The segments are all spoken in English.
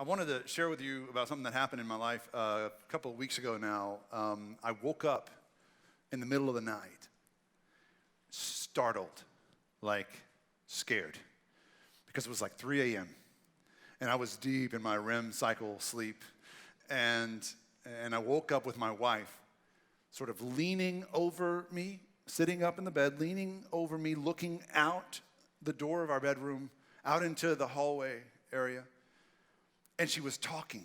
I wanted to share with you about something that happened in my life a couple of weeks ago now. I woke up in the middle of the night, startled, like scared, because it was like 3 a.m. and I was deep in my REM cycle sleep, and I woke up with my wife sort of leaning over me, sitting up in the bed, leaning over me, looking out the door of our bedroom, out into the hallway area. And she was talking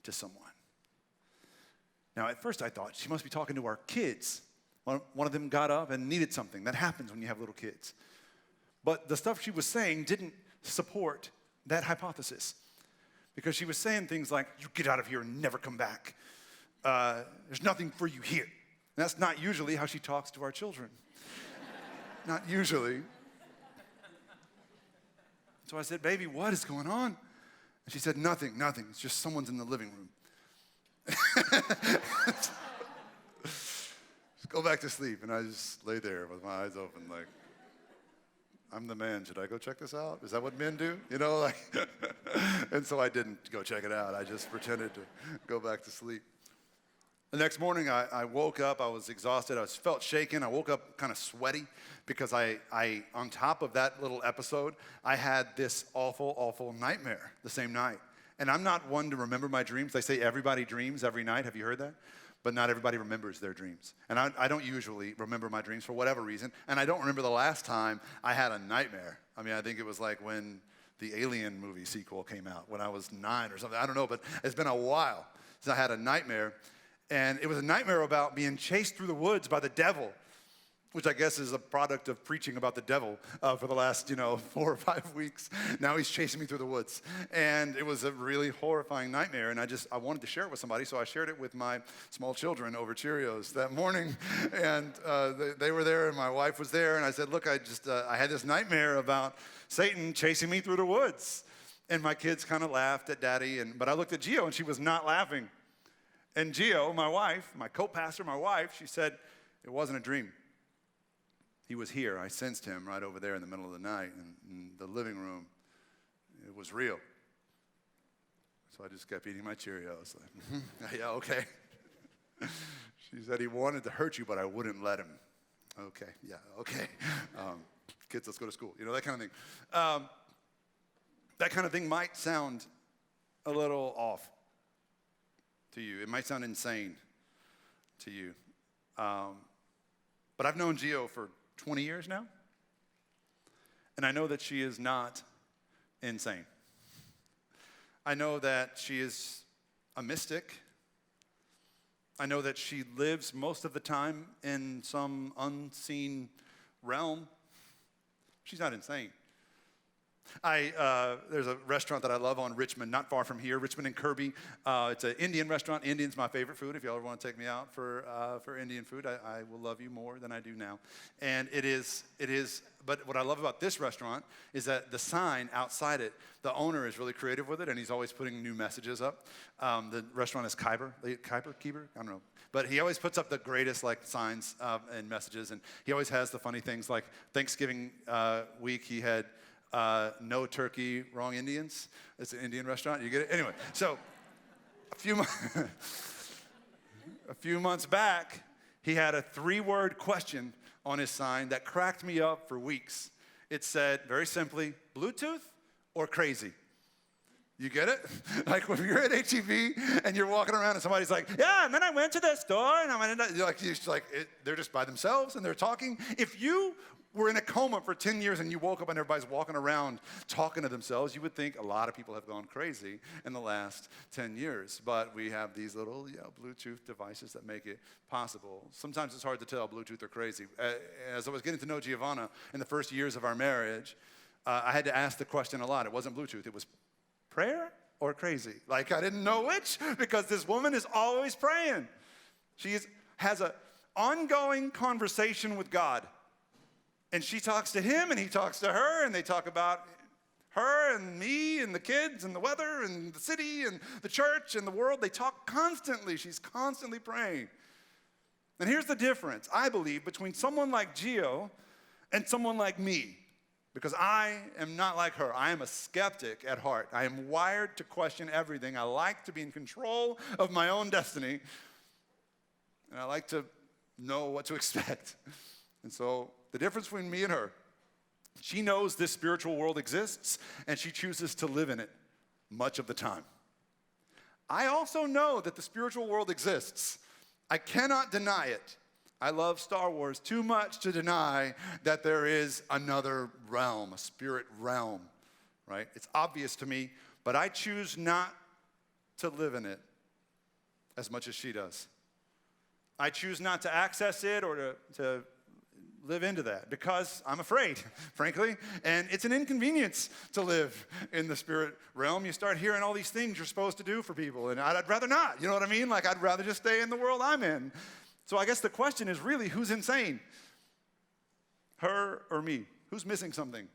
to someone. Now, at first I thought she must be talking to our kids. One of them got up and needed something. That happens when you have little kids. But the stuff she was saying didn't support that hypothesis. Because she was saying things like, you get out of here and never come back. There's nothing for you here. And that's not usually how she talks to our children. Not usually. So I said, baby, what is going on? And she said, nothing. It's just someone's in the living room. Just go back to sleep. And I just lay there with my eyes open like, I'm the man. Should I go check this out? Is that what men do? You know, like, and so I didn't go check it out. I just pretended to go back to sleep. The next morning, I woke up. I was exhausted. I felt shaken. I woke up kind of sweaty because I, on top of that little episode, I had this awful nightmare the same night. And I'm not one to remember my dreams. They say everybody dreams every night. Have you heard that? But not everybody remembers their dreams. And I don't usually remember my dreams for whatever reason. And I don't remember the last time I had a nightmare. I mean, I think it was like when the Alien movie sequel came out, when I was 9 or something. I don't know, but it's been a while since I had a nightmare. And it was a nightmare about being chased through the woods by the devil, which I guess is a product of preaching about the devil for the last, 4 or 5 weeks. Now he's chasing me through the woods. And it was a really horrifying nightmare. And I wanted to share it with somebody, so I shared it with my small children over Cheerios that morning. And they were there, and my wife was there. And I said, look, I had this nightmare about Satan chasing me through the woods. And my kids kind of laughed at Daddy. But I looked at Gio, and she was not laughing. And Gio, my wife, my co-pastor, my wife, she said, it wasn't a dream. He was here. I sensed him right over there in the middle of the night in the living room. It was real. So I just kept eating my Cheerios. Like, yeah, okay. She said he wanted to hurt you, but I wouldn't let him. Okay, yeah, okay. Kids, let's go to school. That kind of thing. That kind of thing might sound a little off to you. It might sound insane to you. But I've known Gio for 20 years now, and I know that she is not insane. I know that she is a mystic. I know that she lives most of the time in some unseen realm. She's not insane. There's a restaurant that I love on Richmond, not far from here, Richmond and Kirby. It's an Indian restaurant. Indian's my favorite food. If y'all ever want to take me out for Indian food, I will love you more than I do now. And it is. But what I love about this restaurant is that the sign outside it, the owner is really creative with it, and he's always putting new messages up. The restaurant is Khyber, I don't know. But he always puts up the greatest signs and messages, and he always has the funny things like Thanksgiving week he had no turkey, wrong Indians. It's an Indian restaurant. You get it? Anyway, so a few months back, he had a 3-word question on his sign that cracked me up for weeks. It said, very simply, Bluetooth or crazy? You get it? Like when you're at HEB and you're walking around and somebody's like, yeah, and then I went to the store and I went in, they're just by themselves and they're talking. If you were in a coma for 10 years and you woke up and everybody's walking around talking to themselves, you would think a lot of people have gone crazy in the last 10 years. But we have these little Bluetooth devices that make it possible. Sometimes it's hard to tell Bluetooth or crazy. As I was getting to know Giovanna in the first years of our marriage, I had to ask the question a lot. It wasn't Bluetooth. It was prayer or crazy? I didn't know which, because this woman is always praying. She has an ongoing conversation with God. And she talks to him, and he talks to her, and they talk about her and me and the kids and the weather and the city and the church and the world. They talk constantly. She's constantly praying. And here's the difference, I believe, between someone like Gio and someone like me. because I am not like her. I am a skeptic at heart. I am wired to question everything. I like to be in control of my own destiny, and I like to know what to expect. And so the difference between me and her, she knows this spiritual world exists, and she chooses to live in it much of the time. I also know that the spiritual world exists. I cannot deny it. I love Star Wars too much to deny that there is another realm, a spirit realm, right? It's obvious to me, but I choose not to live in it as much as she does. I choose not to access it or to live into that because I'm afraid, frankly, and it's an inconvenience to live in the spirit realm. You start hearing all these things you're supposed to do for people, and I'd rather not, you know what I mean? Like, I'd rather just stay in the world I'm in. So I guess the question is really, who's insane? Her or me? Who's missing something?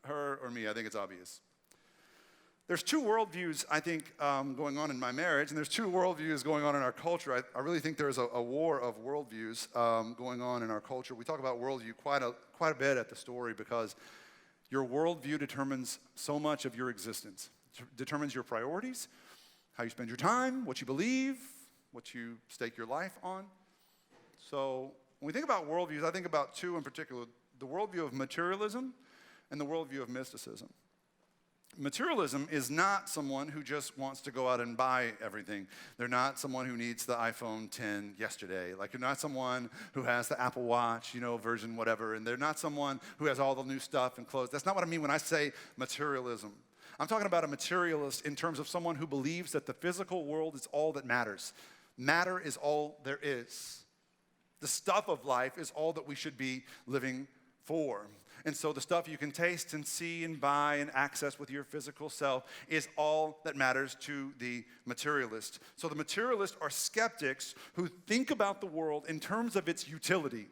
Her or me? I think it's obvious. There's two worldviews, I think, going on in my marriage, and there's two worldviews going on in our culture. I really think there's a war of worldviews going on in our culture. We talk about worldview quite a bit at the story because your worldview determines so much of your existence. It determines your priorities, how you spend your time, what you believe, what you stake your life on. So when we think about worldviews, I think about two in particular, the worldview of materialism and the worldview of mysticism. Materialism is not someone who just wants to go out and buy everything. They're not someone who needs the iPhone 10 yesterday. Like, you're not someone who has the Apple Watch, version whatever, and they're not someone who has all the new stuff and clothes. That's not what I mean when I say materialism. I'm talking about a materialist in terms of someone who believes that the physical world is all that matters. Matter is all there is. The stuff of life is all that we should be living for. And so the stuff you can taste and see and buy and access with your physical self is all that matters to the materialist. So the materialists are skeptics who think about the world in terms of its utility.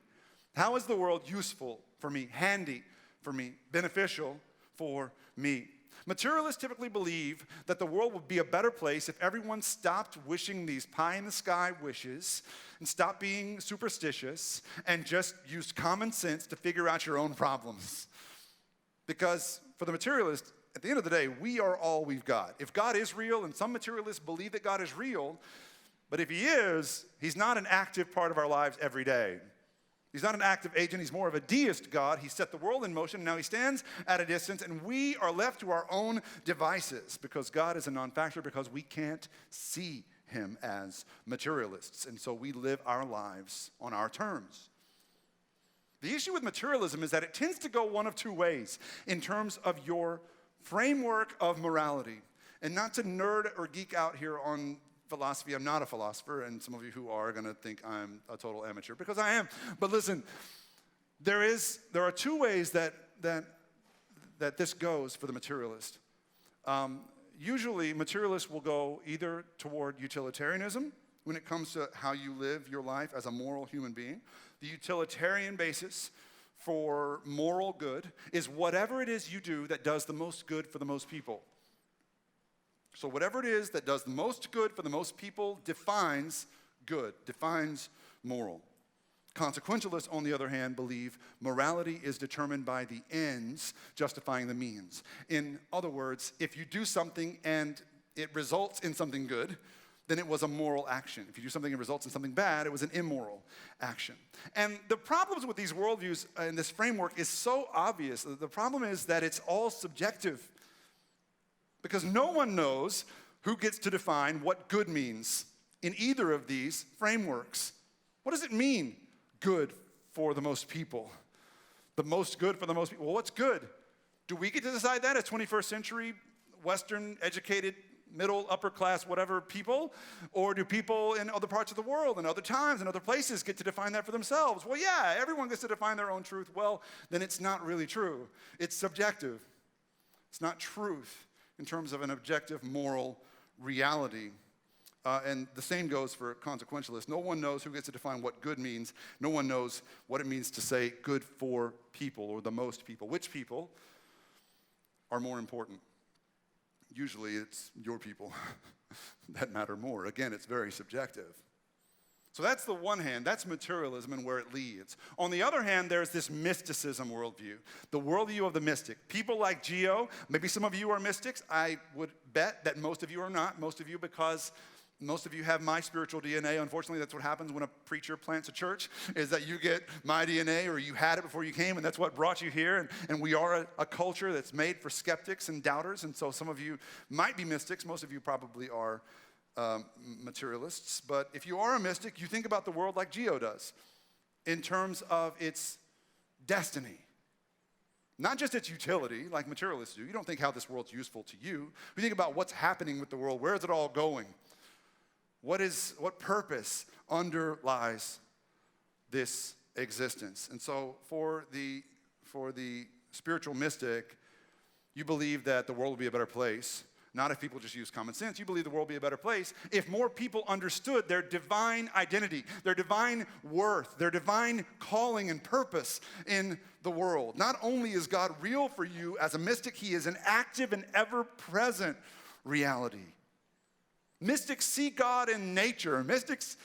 How is the world useful for me, handy for me, beneficial for me? Materialists typically believe that the world would be a better place if everyone stopped wishing these pie-in-the-sky wishes and stopped being superstitious and just used common sense to figure out your own problems. Because for the materialist, at the end of the day, we are all we've got. If God is real, and some materialists believe that God is real, but if he is, he's not an active part of our lives every day. He's not an active agent. He's more of a deist God. He set the world in motion. Now he stands at a distance, and we are left to our own devices because God is a non-factor, because we can't see him as materialists. And so we live our lives on our terms. The issue with materialism is that it tends to go one of two ways in terms of your framework of morality. And not to nerd or geek out here on philosophy. I'm not a philosopher, and some of you who are going to think I'm a total amateur, because I am. But listen, there are two ways that this goes for the materialist. Usually, materialists will go either toward utilitarianism when it comes to how you live your life as a moral human being. The utilitarian basis for moral good is whatever it is you do that does the most good for the most people. So whatever it is that does the most good for the most people defines good, defines moral. Consequentialists, on the other hand, believe morality is determined by the ends justifying the means. In other words, if you do something and it results in something good, then it was a moral action. If you do something and it results in something bad, it was an immoral action. And the problems with these worldviews in this framework is so obvious. The problem is that it's all subjective, because no one knows who gets to define what good means in either of these frameworks. What does it mean, good for the most people? The most good for the most people. Well, what's good? Do we get to decide that as 21st century, Western, educated, middle, upper class, whatever people? Or do people in other parts of the world and other times and other places get to define that for themselves? Well, yeah, everyone gets to define their own truth. Well, then it's not really true. It's subjective. It's not truth in terms of an objective moral reality. And the same goes for consequentialists. No one knows who gets to define what good means. No one knows what it means to say good for people or the most people. Which people are more important? Usually it's your people that matter more. Again, it's very subjective. So that's the one hand, that's materialism and where it leads. On the other hand, there's this mysticism worldview, the worldview of the mystic. People like Geo, maybe some of you are mystics. I would bet that most of you are not. Most of you, because most of you have my spiritual DNA. Unfortunately, that's what happens when a preacher plants a church, is that you get my DNA, or you had it before you came, and that's what brought you here. And we are a culture that's made for skeptics and doubters, and so some of you might be mystics. Most of you probably are materialists. But if you are a mystic, you think about the world like Geo does, in terms of its destiny. Not just its utility, like materialists do. You don't think how this world's useful to you. You think about what's happening with the world. Where is it all going? What purpose underlies this existence? And so for the spiritual mystic, you believe that the world will be a better place, not if people just use common sense. You believe the world will be a better place if more people understood their divine identity, their divine worth, their divine calling and purpose in the world. Not only is God real for you as a mystic, he is an active and ever-present reality. Mystics see God in nature. Mystics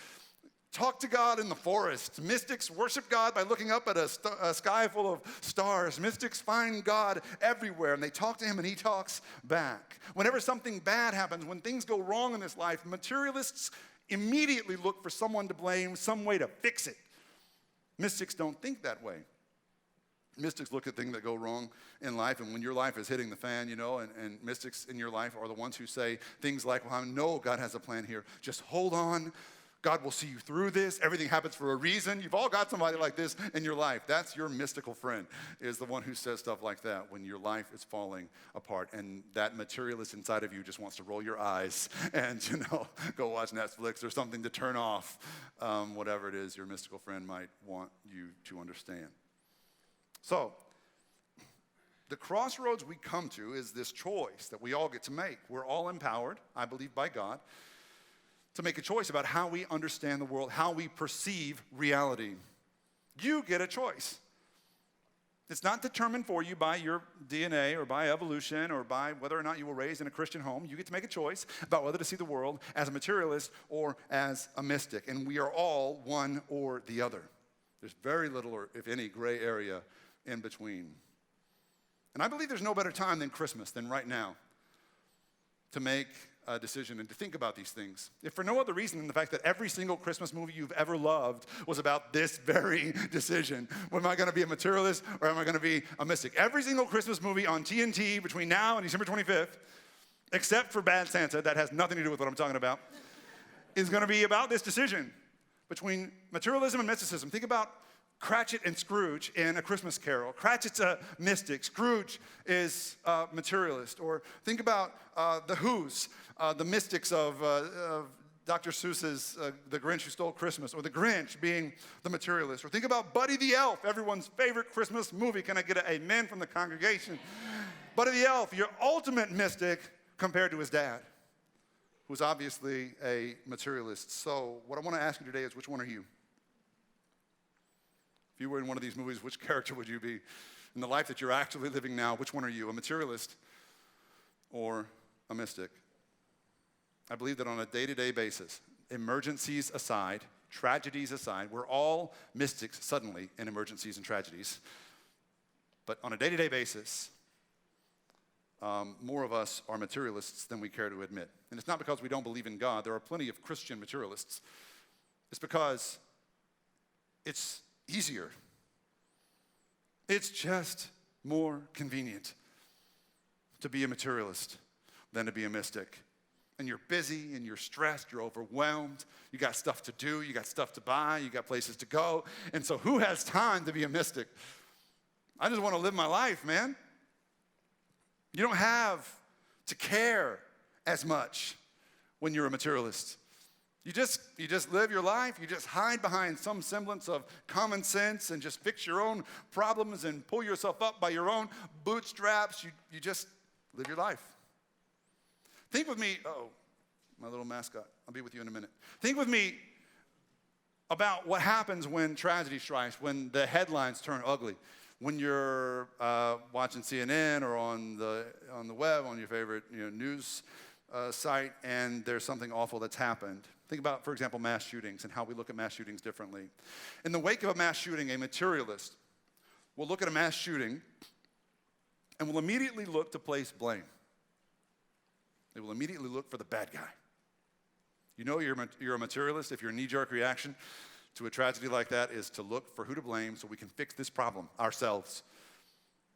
talk to God in the forest. Mystics worship God by looking up at a sky full of stars. Mystics find God everywhere, and they talk to him, and he talks back. Whenever something bad happens, when things go wrong in this life, materialists immediately look for someone to blame, some way to fix it. Mystics don't think that way. Mystics look at things that go wrong in life, and when your life is hitting the fan, and mystics in your life are the ones who say things like, well, I know God has a plan here. Just hold on. God will see you through this. Everything happens for a reason. You've all got somebody like this in your life. That's your mystical friend, is the one who says stuff like that when your life is falling apart, and that materialist inside of you just wants to roll your eyes and, go watch Netflix or something to turn off whatever it is your mystical friend might want you to understand. So, the crossroads we come to is this choice that we all get to make. We're all empowered, I believe, by God, to make a choice about how we understand the world, how we perceive reality. You get a choice. It's not determined for you by your DNA or by evolution or by whether or not you were raised in a Christian home. You get to make a choice about whether to see the world as a materialist or as a mystic. And we are all one or the other. There's very little, or if any, gray area in between. And I believe there's no better time than Christmas, than right now, to make a decision and to think about these things. If for no other reason than the fact that every single Christmas movie you've ever loved was about this very decision. Am I going to be a materialist or am I going to be a mystic? Every single Christmas movie on TNT between now and December 25th, except for Bad Santa, that has nothing to do with what I'm talking about, is going to be about this decision between materialism and mysticism. Think about Cratchit and Scrooge in A Christmas Carol. Cratchit's a mystic. Scrooge is a materialist. Or think about the Who's, the mystics of Dr. Seuss's The Grinch Who Stole Christmas, or the Grinch being the materialist. Or think about Buddy the Elf, everyone's favorite Christmas movie. Can I get an amen from the congregation? Buddy the Elf, your ultimate mystic compared to his dad, who's obviously a materialist. So what I want to ask you today is, which one are you? If you were in one of these movies, which character would you be? In the life that you're actually living now, which one are you, a materialist or a mystic? I believe that on a day-to-day basis, emergencies aside, tragedies aside, we're all mystics suddenly in emergencies and tragedies. But on a day-to-day basis, more of us are materialists than we care to admit. And it's not because we don't believe in God. There are plenty of Christian materialists. It's because it's easier. It's just more convenient to be a materialist than to be a mystic. And you're busy and you're stressed, you're overwhelmed, you got stuff to do, you got stuff to buy, you got places to go. And so who has time to be a mystic? I just want to live my life, man. You don't have to care as much when you're a materialist. You just live your life. You just hide behind some semblance of common sense and just fix your own problems and pull yourself up by your own bootstraps. You just live your life. Think with me, my little mascot. I'll be with you in a minute. Think with me about what happens when tragedy strikes, when the headlines turn ugly, when you're watching CNN or on the web, on your favorite news site and there's something awful that's happened. Think about, for example, mass shootings and how we look at mass shootings differently. In the wake of a mass shooting, a materialist will look at a mass shooting and will immediately look to place blame. They will immediately look for the bad guy. You know you're a materialist if your knee-jerk reaction to a tragedy like that is to look for who to blame so we can fix this problem ourselves.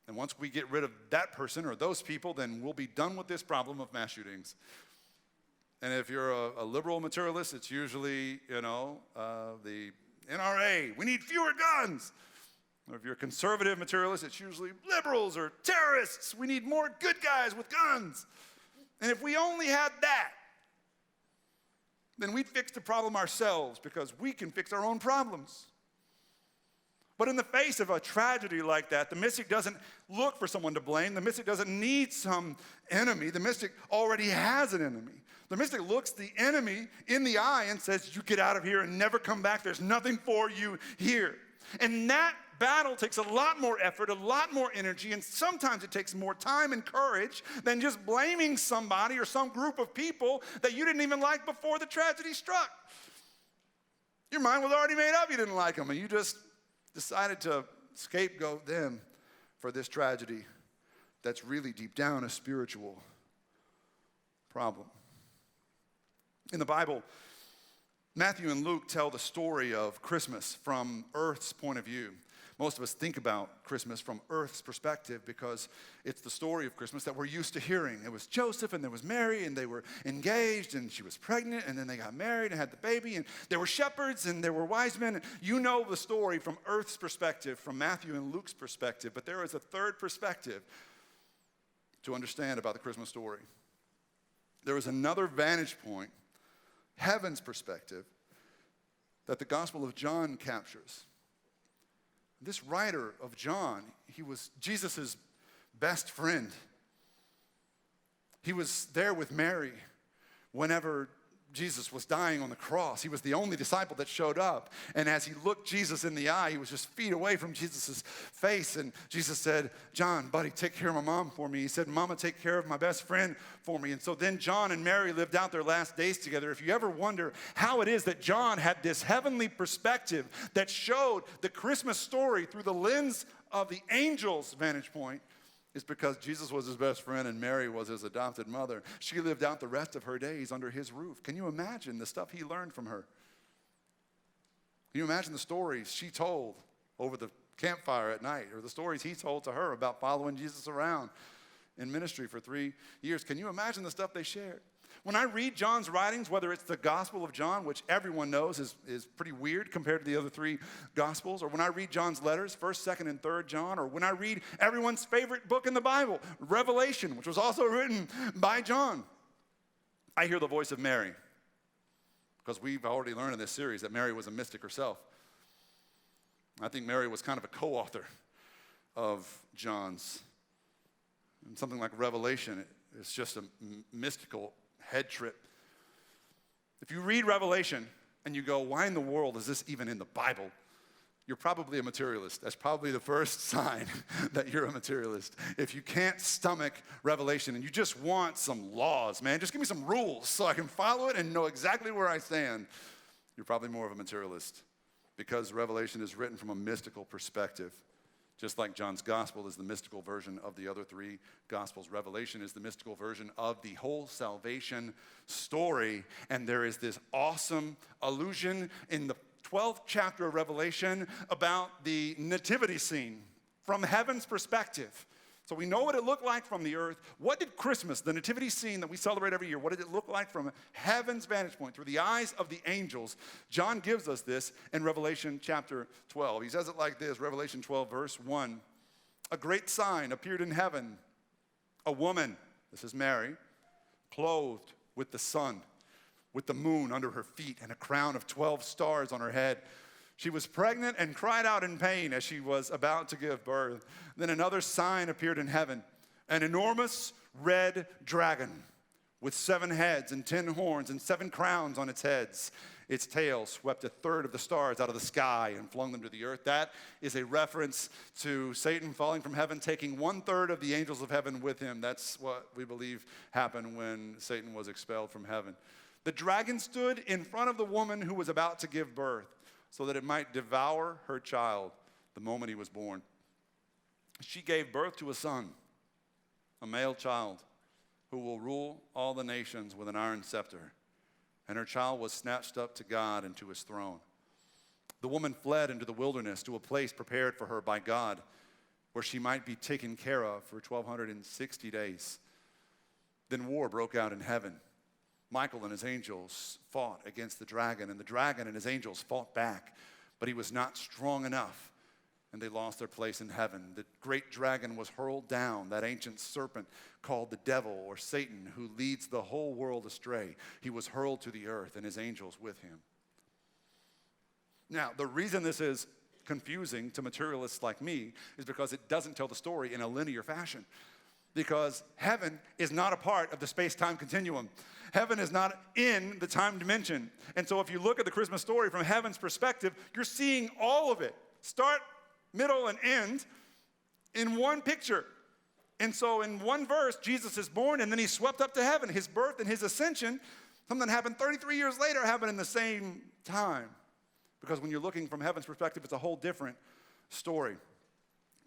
And once we get rid of that person or those people, then we'll be done with this problem of mass shootings. And if you're a liberal materialist, it's usually, the NRA, we need fewer guns. Or if you're a conservative materialist, it's usually liberals or terrorists. We need more good guys with guns. And if we only had that, then we'd fix the problem ourselves because we can fix our own problems. But in the face of a tragedy like that, the mystic doesn't look for someone to blame. The mystic doesn't need some enemy. The mystic already has an enemy. The mystic looks the enemy in the eye and says, you get out of here and never come back. There's nothing for you here. And that battle takes a lot more effort, a lot more energy, and sometimes it takes more time and courage than just blaming somebody or some group of people that you didn't even like before the tragedy struck. Your mind was already made up you didn't like them, and you just decided to scapegoat them for this tragedy that's really deep down a spiritual problem. In the Bible, Matthew and Luke tell the story of Christmas from Earth's point of view. Most of us think about Christmas from Earth's perspective because it's the story of Christmas that we're used to hearing. It was Joseph and there was Mary and they were engaged and she was pregnant and then they got married and had the baby and there were shepherds and there were wise men. And you know the story from Earth's perspective, from Matthew and Luke's perspective, but there is a third perspective to understand about the Christmas story. There is another vantage point, heaven's perspective, that the Gospel of John captures. This writer of John, he was Jesus' best friend. He was there with Mary whenever Jesus was dying on the cross. He was the only disciple that showed up. And as he looked Jesus in the eye, he was just feet away from Jesus' face. And Jesus said, John, buddy, take care of my mom for me. He said, Mama, take care of my best friend for me. And so then John and Mary lived out their last days together. If you ever wonder how it is that John had this heavenly perspective that showed the Christmas story through the lens of the angel's vantage point, it's because Jesus was his best friend and Mary was his adopted mother. She lived out the rest of her days under his roof. Can you imagine the stuff he learned from her? Can you imagine the stories she told over the campfire at night, or the stories he told to her about following Jesus around in ministry for 3 years? Can you imagine the stuff they shared? When I read John's writings, whether it's the Gospel of John, which everyone knows is pretty weird compared to the other 3 Gospels, or when I read John's letters, 1st, 2nd, and 3rd John, or when I read everyone's favorite book in the Bible, Revelation, which was also written by John, I hear the voice of Mary, because we've already learned in this series that Mary was a mystic herself. I think Mary was kind of a co-author of John's. And something like Revelation, it's just a mystical head trip. If you read Revelation and you go, why in the world is this even in the Bible? You're probably a materialist. That's probably the first sign that you're a materialist. If you can't stomach Revelation and you just want some laws, man, just give me some rules so I can follow it and know exactly where I stand, you're probably more of a materialist, because Revelation is written from a mystical perspective. Just like John's gospel is the mystical version of the other 3 gospels, Revelation is the mystical version of the whole salvation story. And there is this awesome allusion in the 12th chapter of Revelation about the nativity scene from heaven's perspective. So we know what it looked like from the earth. What did Christmas, the nativity scene that we celebrate every year, what did it look like from heaven's vantage point, through the eyes of the angels? John gives us this in Revelation chapter 12. He says it like this, Revelation 12, verse 1. A great sign appeared in heaven. A woman, this is Mary, clothed with the sun, with the moon under her feet, and a crown of 12 stars on her head. She was pregnant and cried out in pain as she was about to give birth. Then another sign appeared in heaven, an enormous red dragon with 7 heads and 10 horns and 7 crowns on its heads. Its tail swept a third of the stars out of the sky and flung them to the earth. That is a reference to Satan falling from heaven, taking 1/3 of the angels of heaven with him. That's what we believe happened when Satan was expelled from heaven. The dragon stood in front of the woman who was about to give birth so that it might devour her child the moment he was born. She gave birth to a son, a male child, who will rule all the nations with an iron scepter. And her child was snatched up to God and to his throne. The woman fled into the wilderness to a place prepared for her by God, where she might be taken care of for 1,260 days. Then war broke out in heaven. Michael and his angels fought against the dragon, and the dragon and his angels fought back, but he was not strong enough, and they lost their place in heaven. The great dragon was hurled down, that ancient serpent called the devil or Satan, who leads the whole world astray. He was hurled to the earth, and his angels with him. Now, the reason this is confusing to materialists like me is because it doesn't tell the story in a linear fashion. Because heaven is not a part of the space-time continuum. Heaven is not in the time dimension. And so if you look at the Christmas story from heaven's perspective, you're seeing all of it. Start, middle, and end in one picture. And so in one verse, Jesus is born, and then he's swept up to heaven. His birth and his ascension, something that happened 33 years later, happened in the same time. Because when you're looking from heaven's perspective, it's a whole different story.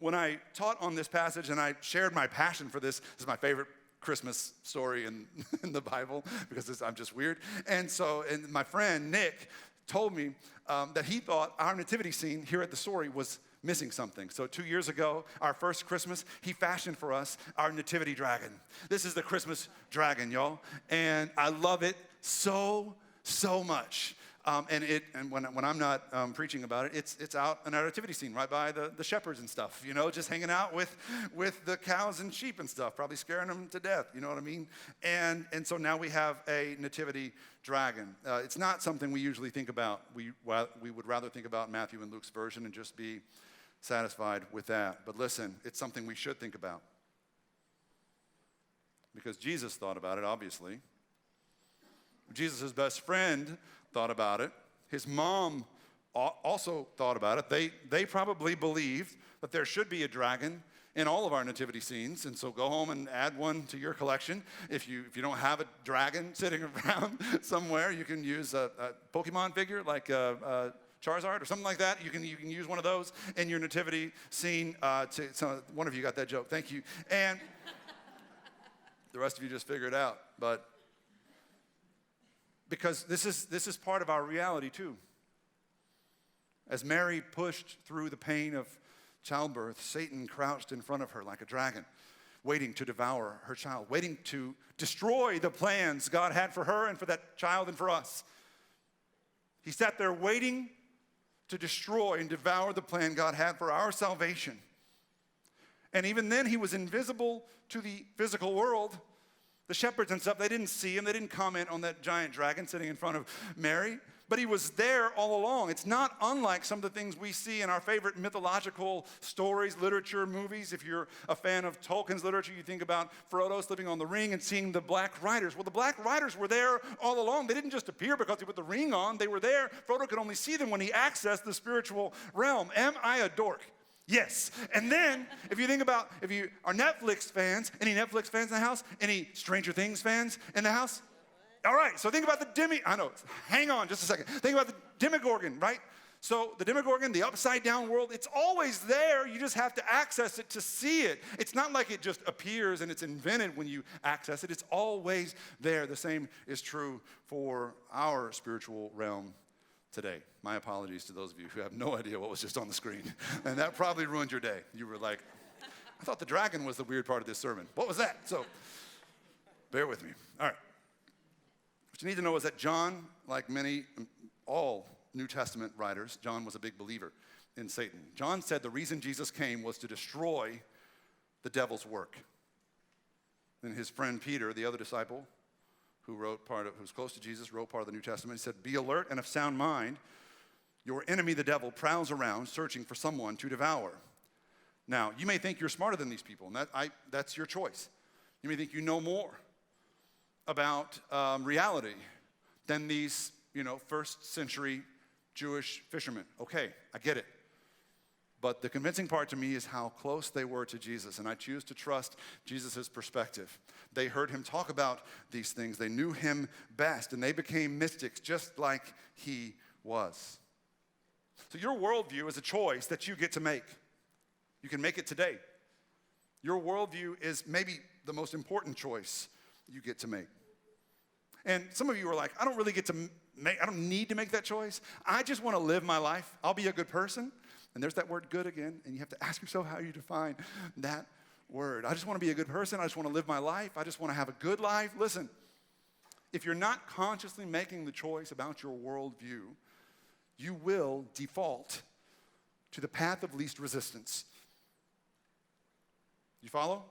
When I taught on this passage and I shared my passion for this is my favorite Christmas story in the Bible, because I'm just weird. And my friend Nick told me that he thought our nativity scene here at the story was missing something. So 2 years ago, our first Christmas, he fashioned for us our nativity dragon. This is the Christmas dragon, y'all. And I love it so much. And when I'm not preaching about it, it's out in our nativity scene right by the shepherds and stuff, you know, just hanging out with the cows and sheep and stuff, probably scaring them to death, you know what I mean? And so now we have a nativity dragon. It's not something we usually think about. We would rather think about Matthew and Luke's version and just be satisfied with that. But listen, it's something we should think about. Because Jesus thought about it, obviously. Jesus' best friend thought about it. His mom also thought about it. They probably believed that there should be a dragon in all of our nativity scenes, and so go home and add one to your collection. If you don't have a dragon sitting around somewhere, you can use a Pokemon figure like Charizard or something like that. You can use one of those in your nativity scene. So one of you got that joke. Thank you. And the rest of you just figure it out. But because this is part of our reality too. As Mary pushed through the pain of childbirth, Satan crouched in front of her like a dragon, waiting to devour her child, waiting to destroy the plans God had for her and for that child and for us. He sat there waiting to destroy and devour the plan God had for our salvation. And even then, he was invisible to the physical world. The shepherds and stuff, they didn't see him. They didn't comment on that giant dragon sitting in front of Mary. But he was there all along. It's not unlike some of the things we see in our favorite mythological stories, literature, movies. If you're a fan of Tolkien's literature, you think about Frodo slipping on the ring and seeing the Black Riders. Well, the Black Riders were there all along. They didn't just appear because he put the ring on. They were there. Frodo could only see them when he accessed the spiritual realm. Am I a dork? Yes. And then, if you are Netflix fans, any Netflix fans in the house? Any Stranger Things fans in the house? All right, so think about hang on just a second. Think about the Demogorgon, right? So the Demogorgon, the upside down world, it's always there. You just have to access it to see it. It's not like it just appears and it's invented when you access it. It's always there. The same is true for our spiritual realm today. My apologies to those of you who have no idea what was just on the screen. And that probably ruined your day. You were like, I thought the dragon was the weird part of this sermon. What was that? So bear with me. All right. What you need to know is that John, like all New Testament writers, John was a big believer in Satan. John said the reason Jesus came was to destroy the devil's work. And his friend Peter, the other disciple, who's close to Jesus, wrote part of the New Testament. He said, be alert and of sound mind. Your enemy, the devil, prowls around searching for someone to devour. Now, you may think you're smarter than these people, and that's your choice. You may think you know more about reality than these first century Jewish fishermen. Okay, I get it. But the convincing part to me is how close they were to Jesus, and I choose to trust Jesus' perspective. They heard him talk about these things. They knew him best, and they became mystics just like he was. So your worldview is a choice that you get to make. You can make it today. Your worldview is maybe the most important choice you get to make. And some of you are like, I don't need to make that choice. I just want to live my life. I'll be a good person. And there's that word good again, and you have to ask yourself how you define that word. I just want to be a good person. I just want to live my life. I just want to have a good life. Listen, if you're not consciously making the choice about your worldview, you will default to the path of least resistance. You follow?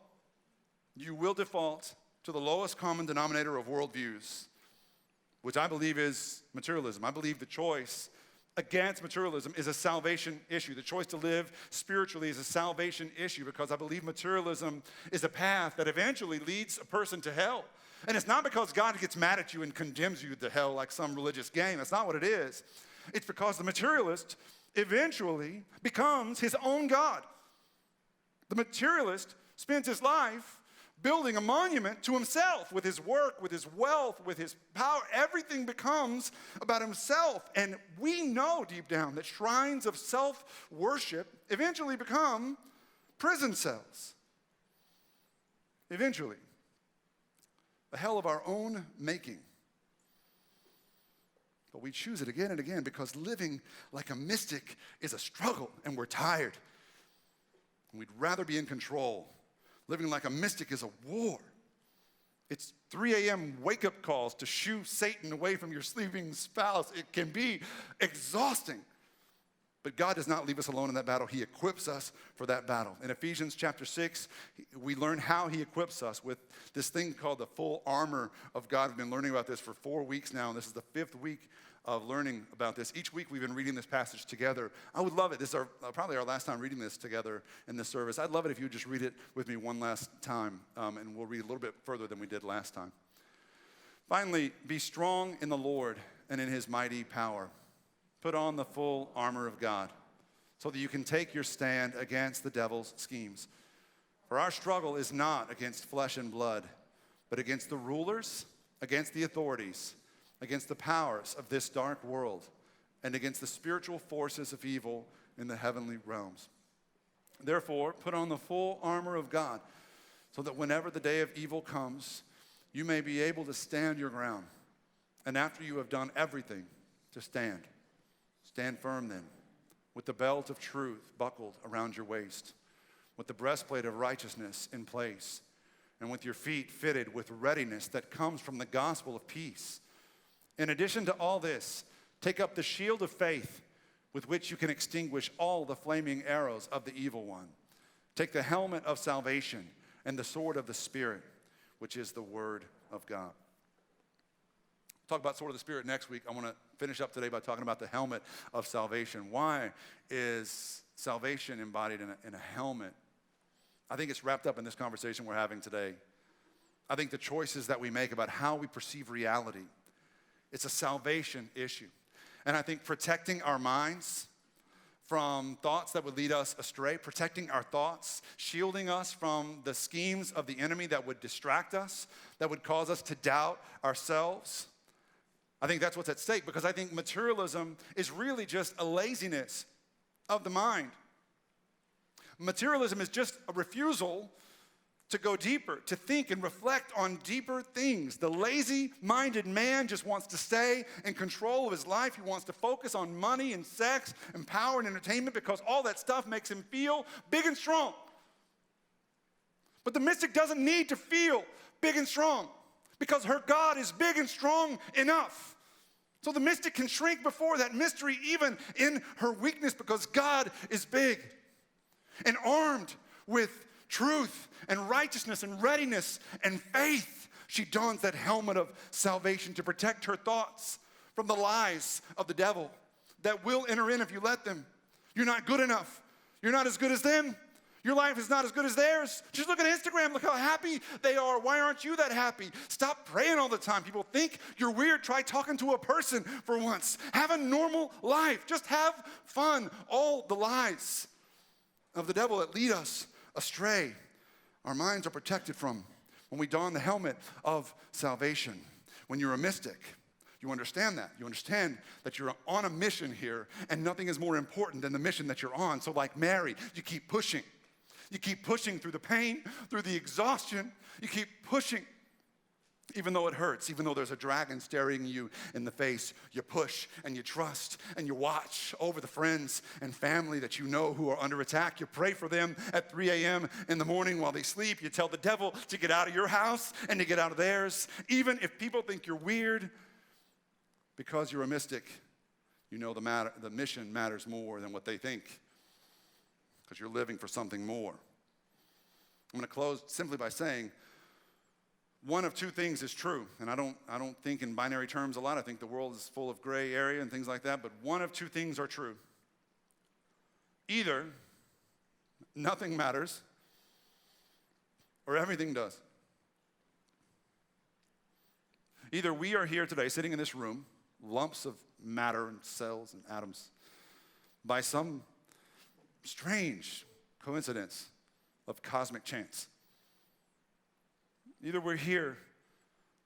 You will default to the lowest common denominator of worldviews, which I believe is materialism. I believe the choice against materialism is a salvation issue. The choice to live spiritually is a salvation issue because I believe materialism is a path that eventually leads a person to hell. And it's not because God gets mad at you and condemns you to hell like some religious game. That's not what it is. It's because the materialist eventually becomes his own God. The materialist spends his life building a monument to himself with his work, with his wealth, with his power. Everything becomes about himself. And we know deep down that shrines of self-worship eventually become prison cells. Eventually. A hell of our own making. But we choose it again and again because living like a mystic is a struggle and we're tired. And we'd rather be in control. Living like a mystic is a war. It's 3 a.m. wake-up calls to shoo Satan away from your sleeping spouse. It can be exhausting. But God does not leave us alone in that battle. He equips us for that battle. In Ephesians chapter 6, we learn how he equips us with this thing called the full armor of God. We've been learning about this for 4 weeks now, and this is the 5th week of learning about this. Each week we've been reading this passage together. I would love it. This is probably our last time reading this together in this service. I'd love it if you would just read it with me one last time, and we'll read a little bit further than we did last time. Finally, be strong in the Lord and in his mighty power. Put on the full armor of God so that you can take your stand against the devil's schemes. For our struggle is not against flesh and blood, but against the rulers, against the authorities, against the powers of this dark world, and against the spiritual forces of evil in the heavenly realms. Therefore, put on the full armor of God, so that whenever the day of evil comes, you may be able to stand your ground. And after you have done everything, to stand. Stand firm then, with the belt of truth buckled around your waist, with the breastplate of righteousness in place, and with your feet fitted with readiness that comes from the gospel of peace. In addition to all this, take up the shield of faith with which you can extinguish all the flaming arrows of the evil one. Take the helmet of salvation and the sword of the Spirit, which is the word of God. Talk about sword of the Spirit next week. I want to finish up today by talking about the helmet of salvation. Why is salvation embodied in a helmet? I think it's wrapped up in this conversation we're having today. I think the choices that we make about how we perceive reality, it's a salvation issue. And I think protecting our minds from thoughts that would lead us astray, protecting our thoughts, shielding us from the schemes of the enemy that would distract us, that would cause us to doubt ourselves. I think that's what's at stake, because I think materialism is really just a laziness of the mind. Materialism is just a refusal to go deeper, to think and reflect on deeper things. The lazy-minded man just wants to stay in control of his life. He wants to focus on money and sex and power and entertainment because all that stuff makes him feel big and strong. But the mystic doesn't need to feel big and strong because her God is big and strong enough. So the mystic can shrink before that mystery even in her weakness because God is big. And armed with truth and righteousness and readiness and faith, she dons that helmet of salvation to protect her thoughts from the lies of the devil that will enter in if you let them. You're not good enough. You're not as good as them. Your life is not as good as theirs. Just look at Instagram. Look how happy they are. Why aren't you that happy? Stop praying all the time. People think you're weird. Try talking to a person for once. Have a normal life. Just have fun. All the lies of the devil that lead us astray, our minds are protected from when we don the helmet of salvation. When you're a mystic, you understand that. You understand that you're on a mission here, and nothing is more important than the mission that you're on. So like Mary, you keep pushing. You keep pushing through the pain, through the exhaustion. You keep pushing. Even though it hurts, even though there's a dragon staring you in the face, you push and you trust and you watch over the friends and family that you know who are under attack. You pray for them at 3 a.m. in the morning while they sleep. You tell the devil to get out of your house and to get out of theirs. Even if people think you're weird, because you're a mystic, you know the mission matters more than what they think, because you're living for something more. I'm going to close simply by saying, one of two things is true, and I don't think in binary terms a lot. I think the world is full of gray area and things like that, but one of two things are true. Either nothing matters, or everything does. Either we are here today, sitting in this room, lumps of matter and cells and atoms, by some strange coincidence of cosmic chance. Either we're here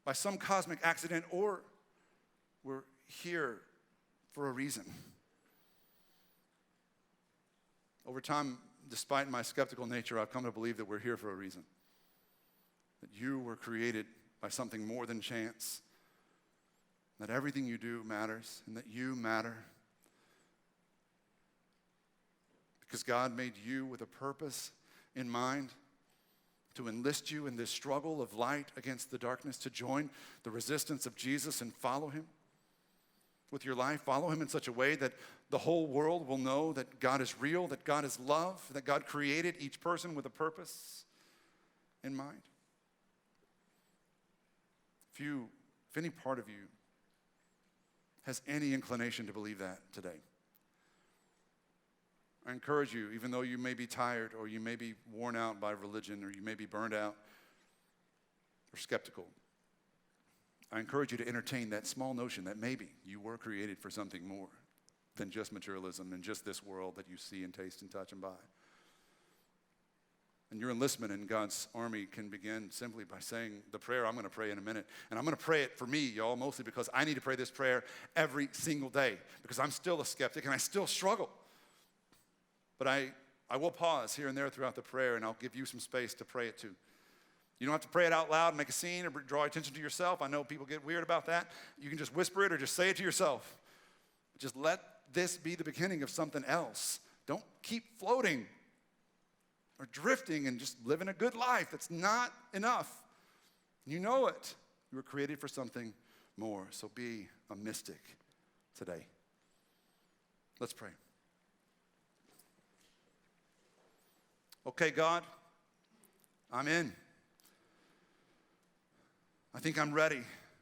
by some cosmic accident, or we're here for a reason. Over time, despite my skeptical nature, I've come to believe that we're here for a reason. That you were created by something more than chance. That everything you do matters, and that you matter. Because God made you with a purpose in mind, to enlist you in this struggle of light against the darkness, to join the resistance of Jesus and follow him with your life. Follow him in such a way that the whole world will know that God is real, that God is love, that God created each person with a purpose in mind. If any part of you has any inclination to believe that today, I encourage you, even though you may be tired, or you may be worn out by religion, or you may be burned out or skeptical, I encourage you to entertain that small notion that maybe you were created for something more than just materialism and just this world that you see and taste and touch and buy. And your enlistment in God's army can begin simply by saying the prayer I'm going to pray in a minute. And I'm going to pray it for me, y'all, mostly because I need to pray this prayer every single day, because I'm still a skeptic and I still struggle. But I will pause here and there throughout the prayer, and I'll give you some space to pray it too. You don't have to pray it out loud and make a scene or draw attention to yourself. I know people get weird about that. You can just whisper it or just say it to yourself. Just let this be the beginning of something else. Don't keep floating or drifting and just living a good life. That's not enough. You know it. You were created for something more. So be a mystic today. Let's pray. Okay, God, I'm in. I think I'm ready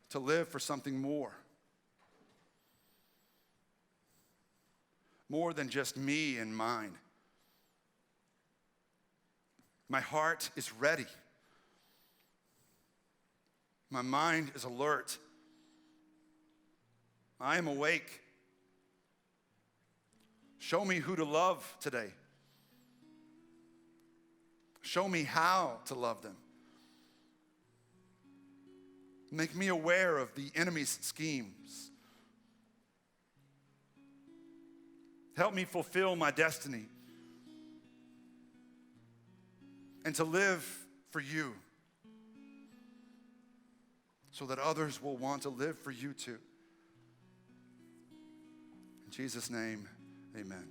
to live for something more. More than just me and mine. My heart is ready. My mind is alert. I am awake. Show me who to love today. Show me how to love them. Make me aware of the enemy's schemes. Help me fulfill my destiny and to live for you, so that others will want to live for you too. In Jesus' name, amen.